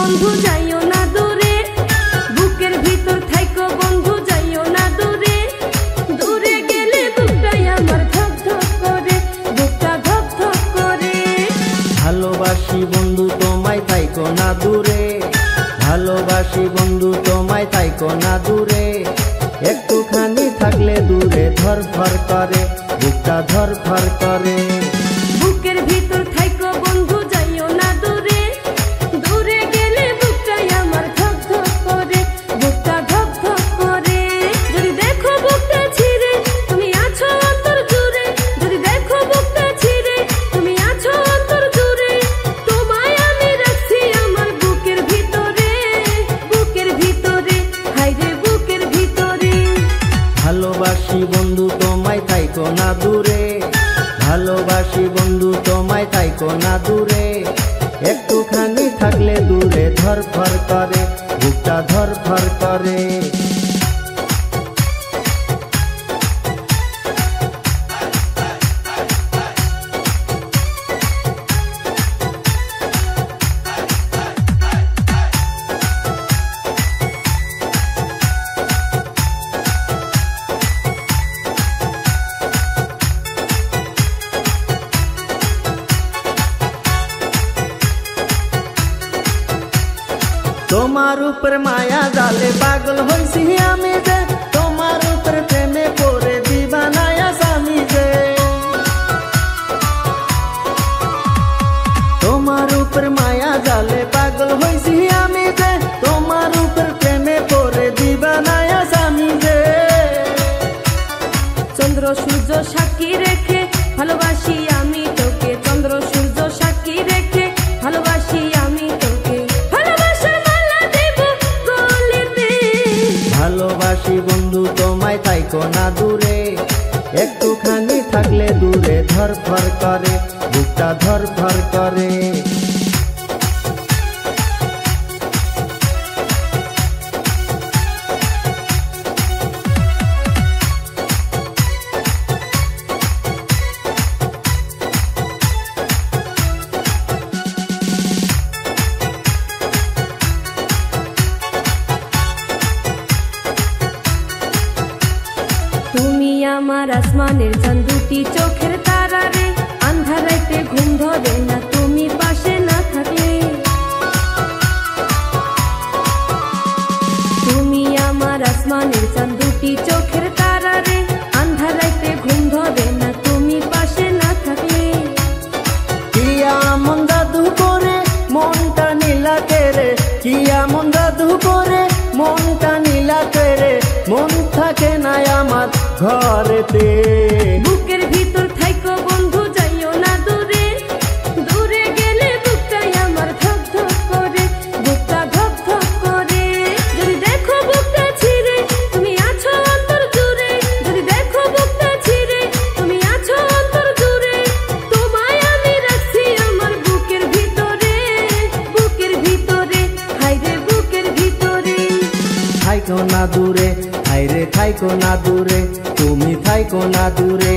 বন্ধু যাইও না দূরে, বুকের ভিতর থাইকো বন্ধু যাইও না দূরে। দূরে গেলে বুকটাই আমার ধক ধক করে, বুকটা ধক ধক করে। ভালোবাসি বন্ধু তোমায় থাইকো না দূরে, ভালোবাসি বন্ধু তোমায় থাইকো না দূরে। একটুখানি থাকলে দূরে ধরফর করে, বুকটা ধরফর করে। বুকের ভিতর থাইকো বন্ধু যাইও না দূরে, দূরে গেলে বুকটাই আমার ধক ধক করে, বুকটা ধক ধক করে। যদি দেখো বুকটা ছিঁড়ে তুমি আছো অন্তর জুড়ে, যদি দেখো বুকটা ছিঁড়ে তুমি আছো অন্তর জুড়ে। তোমায় আমি রাখছি আমার বুকের ভিতরে, বুকের ভিতরে, হায়রে বুকের ভিতরে। ভালোবাসি বন্ধু তোমায় থাইকো না দূরে, ভালোবাসি বন্ধু তোমায় থাইকো না দূরে। একটুখানি থাকলে দূরে ধরফর করে, বুকটা ধরফর করে। তোমার উপর মায়া জালে পাগল হইছি আমি যে, তোমার উপর প্রেমে পড়ে দিবানায়া স্বামী যে। তোমার উপর মায়া জালে পাগল হইছি আমি যে, তোমার উপর প্রেমে পড়ে দিবানায়া স্বামী যে। চন্দ্র সূর্য সাক্ষী রেখে ভালোবাসি আমি তোকে, চন্দ্র সূর্য সাক্ষী রেখে ভালোবাসি আমি তোকে। ভালোবাসি বন্ধু তোমায় থাইকো না দূরে, একটুখানি থাকলে দূরে ধরফর করে, বুকটা ধরফর করে। তুমি আমার আসমানের চাঁদ, দুটি চোখের তারা রে। আন্ধার রাতে ঘুম ধরে না তুমি পাশে না থাকলে। তুমি আমার আসমানের চাঁদ, দুটি চোখের তারা রে। আন্ধার রাতে ঘুম ধরে না তুমি পাশে না থাকলে। কি এমন জাদু করে মনটা নীলা করে, কি এমন জাদু করে মনটা নীলা করে। মন থাকে না আমার ঘরেতে, বুকের ভিতর থাইকো বন্ধু যাইও না দূরে, দূরে গেলে বুকটাই আমার ধক ধক করে, বুকটা ধক ধক করে। যদি দেখো বুকটা ছিঁড়ে তুমি আছো অন্তর জুড়ে, যদি দেখো বুকটা ছিঁড়ে তুমি আছো অন্তর জুড়ে। তোমায় আমি রাখছি আমার বুকের ভিতরে, বুকের ভিতরে, হায়রে বুকের ভিতরে। থাইকো না দূরে, হায়রে থাইকো না দূরে, তুমি থাইকো না দূরে।